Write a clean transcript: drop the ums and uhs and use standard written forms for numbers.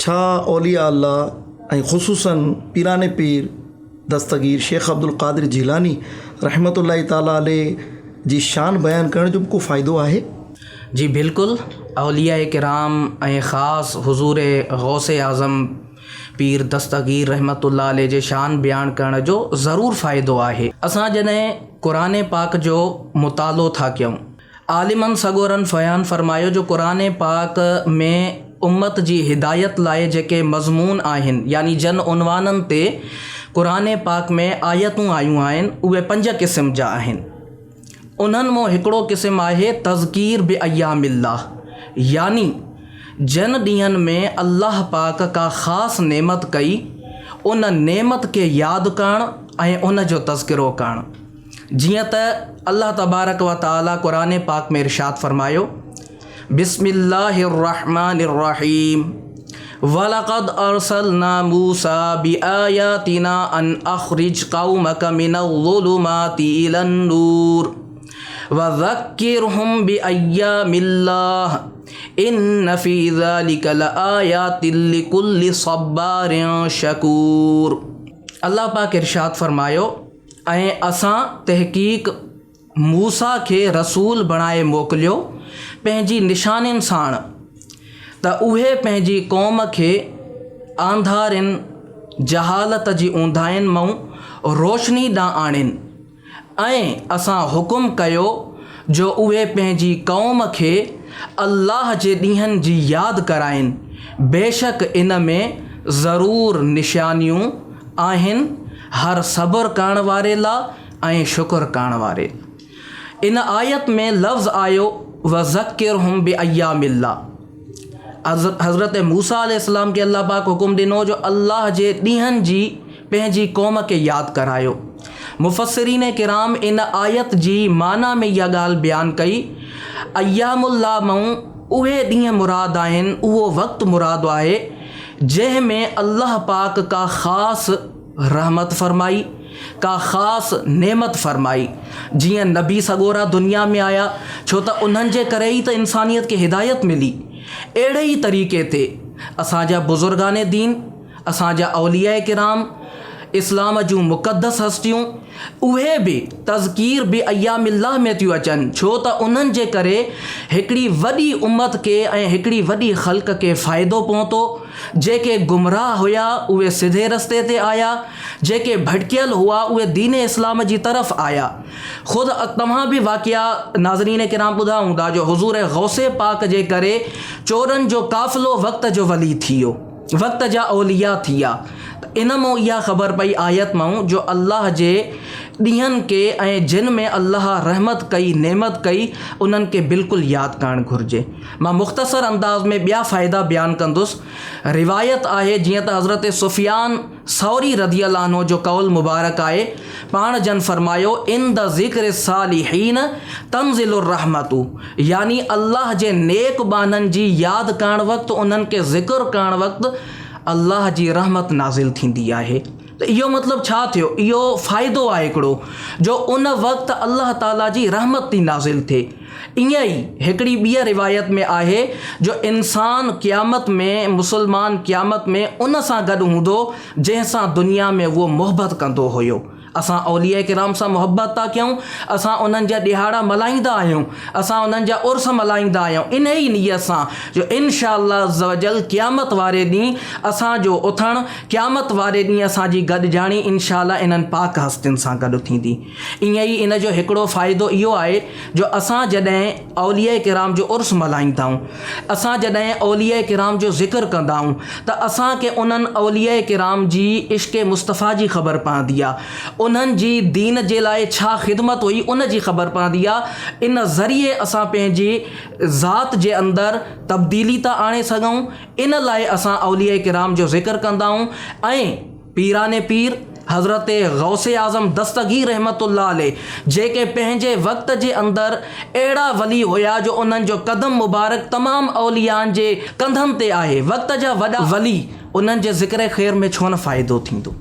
छा औलिया अल्लाह ऐं ख़ुसूसन पीराने पीर दस्तगीर शेख अब्दुल क़ादिर जिलानी रहमतुल्लाहि ताला अलैह जी शान बयान करण जो को फ़ाइदो आहे? जी बिल्कुल, औलिया किराम ऐं ख़ासि हुज़ूर गौसे आज़म पीर दस्तगीर रहमतुल्लाह अलैह जे शान बयान करण जो ज़रूरु फ़ाइदो आहे। असां जॾहिं क़ुरान पाक जो मुतालो था कयूं, आलिमन सगोरन बयान फरमायो जो क़ुरान पाक में उम्मत जी हिदायत लाइ जेके मज़मून आहिनि यानी जन उनवाननि ते क़ुरान पाक में आयतूं आयूं आहिनि उहे 5 क़िस्म जा आहिनि। उन्हनि मां हिकिड़ो क़िस्म आहे तज़कीर बि अय्यामिल्लाह, यानी जन ॾींहंनि में अल्लाह पाक का ख़ासि नेमत कई उन नेमत खे यादि करणु ऐं उन जो तज़किरो करणु। जीअं त अल्लाह तबारक व तआला क़ुरान पाक में इरशाद फरमायो, बिस्मिल्लाहिर्रहमानिर्रहीम वलक़द अरसलना मूसा बिआयातिना अन अख़रिज क़ौमक मिनज़्ज़ुलुमाति इलन्नूर वज़क्किरहुम बिअय्यामिल्लाह इन्न फ़ी ज़ालिका लआयातिन लिकुल्लि सब्बारिन शकूर। अल्लाह पाक इरशाद फरमायो, ऐं असां तहक़ीक़ मूसा खे रसूल बणाए मोकिलियो पंहिंजी निशानियुनि साण त उहे पंहिंजी क़ौम खे आंधारियुनि जहालत जी ऊंधाइनि मां रोशनी ॾांहुं आणिन, ऐं असां हुकुम कयो जो उहे पंहिंजी क़ौम खे अल्लाह जे ॾींहंनि जी यादि कराइनि। बेशक इन में ज़रूरु निशानियूं आहिनि हर सब्र करण वारे लाइ ऐं शुक्र करण वारे। इन आयत में लफ़्ज़ आयो वज़क्किरहुम बिअय्यामिल्लाह। हज़रत मूसा अलैहिस्सलाम खे अल्लाह पाक हुकुम ॾिनो जो अल्लाह जे ॾींहंनि जी पंहिंजी क़ौम खे यादि करायो। मुफ़स्सिरीन किराम इन आयत जी माना में इहा ॻाल्हि बयानु कई, अय्यामुल्लाह मां उहे ॾींहं मुराद आहिनि, उहो वक़्तु मुराद आहे जंहिं में अल्लाह पाक का ख़ासि रहमत फरमाई, का ख़ासि नेमत फरमाई। जीअं नबी सगोरा दुनिया में आया छो त उन्हनि जे करे ई त इंसानियत खे हिदायत मिली, अहिड़े ई तरीक़े ते असांजा बुज़ुर्गाने दीन, असांजा औलिया किराम, इस्लाम जूं मुक़द्दस हस्तियूं, उहे बि तज़कीर बि अय्यामिल्लाह में थियूं अचनि छो त उन्हनि जे करे हिकिड़ी वॾी उम्मत खे ऐं हिकिड़ी वॾी ख़ल्क़ खे फ़ाइदो पहुतो। जेके गुमराह हुआ उहे सिधे रस्ते ते आया, जेके भटकियल हुआ उहे दीन इस्लाम जी तरफ़ आया। ख़ुदि तव्हां बि वाक़िया नाज़रीन किराम ॿुधा हूंदा जो हुज़ूर गौसे पाक जे करे चोरनि जो काफ़िलो वक़्त जो वली थी वियो, वक़्त जा औलिया थी विया। इन मां इहा ख़बर पई आयत मां जो अल्लाह जे ॾींहंनि खे ऐं जिन में अल्लाह रहमत कई, नेमत कई, उन्हनि खे बिल्कुलु यादि करणु घुरिजे। मां मुख़्तसर अंदाज़ में ॿिया फ़ाइदा बयानु कंदुसि। रिवायत आहे जीअं त हज़रत सुफ़ियान सौरी रज़ियल्लाहु अन्हु जो क़ौल मुबारक आहे, पाण जन फरमायो इंद ज़िक्र सालिहीन तंज़िलुर रहमतु, यानी अल्लाह जे नेक बाननि जी यादि करणु वक़्तु, उन्हनि खे ज़िक्र करणु वक़्तु अल्लाह जी रहमत नाज़िल थींदी आहे। त इहो मतिलबु छा थियो? इहो फ़ाइदो आहे हिकिड़ो जो उन वक़्तु अल्लाह ताला जी रहमत थी नाज़िल थिए। ईअं ई हिकिड़ी ॿीं रिवायत में आहे जो इंसान क़यामत में, मुसलमान क़यामत में उन सां गॾु हूंदो जंहिंसां दुनिया में उहो मोहबत कंदो हुयो। असां औलिया किराम सां मोहबत था कयूं, असां उन्हनि जा ॾिहाड़ा मल्हाईंदा आहियूं, असां उन्हनि जा उर्स मल्हाईंदा आहियूं इन ई नियत सां जो इंशाअल्लाह अज़्ज़ व जल क़यामत वारे ॾींहुं असांजो उथणु, क़यामत वारे ॾींहुं असांजी गॾिजाणी इंशाअल्लाह इन्हनि पाक हस्तियुनि सां गॾु थींदी। ईअं ई इन जो हिकिड़ो फ़ाइदो इहो आहे जो असां जॾहिं औलिया किराम जो उर्स मल्हाईंदा आहियूं, असां जॾहिं औलिया किराम जो ज़िक्र कंदा आहियूं त असांखे उन्हनि औलिया किराम जी इश्क़ मुस्तफ़ा जी ख़बर पवंदी आहे, उन्हनि जी दीन जे लाइ छा ख़िदमत हुई उन जी ख़बर पवंदी आहे। इन ज़रिए असां पंहिंजी ज़ात जे अंदरि तब्दीली था आणे सघूं। इन लाइ असां औलिया किराम जो ज़िक्र कंदा आहियूं ऐं पीराने पीर हज़रत गौसे आज़म दस्तगीर रहमतुल्लाह अलैह जेके पंहिंजे वक़्त जे अंदरि अहिड़ा वली हुया जो उन्हनि जो क़दम मुबारक तमामु औलियानि जे कंधनि ते आहे, वक़्त जा वॾा वली, उन्हनि जे ज़िक्र ख़ैर में छो न फ़ाइदो थींदो।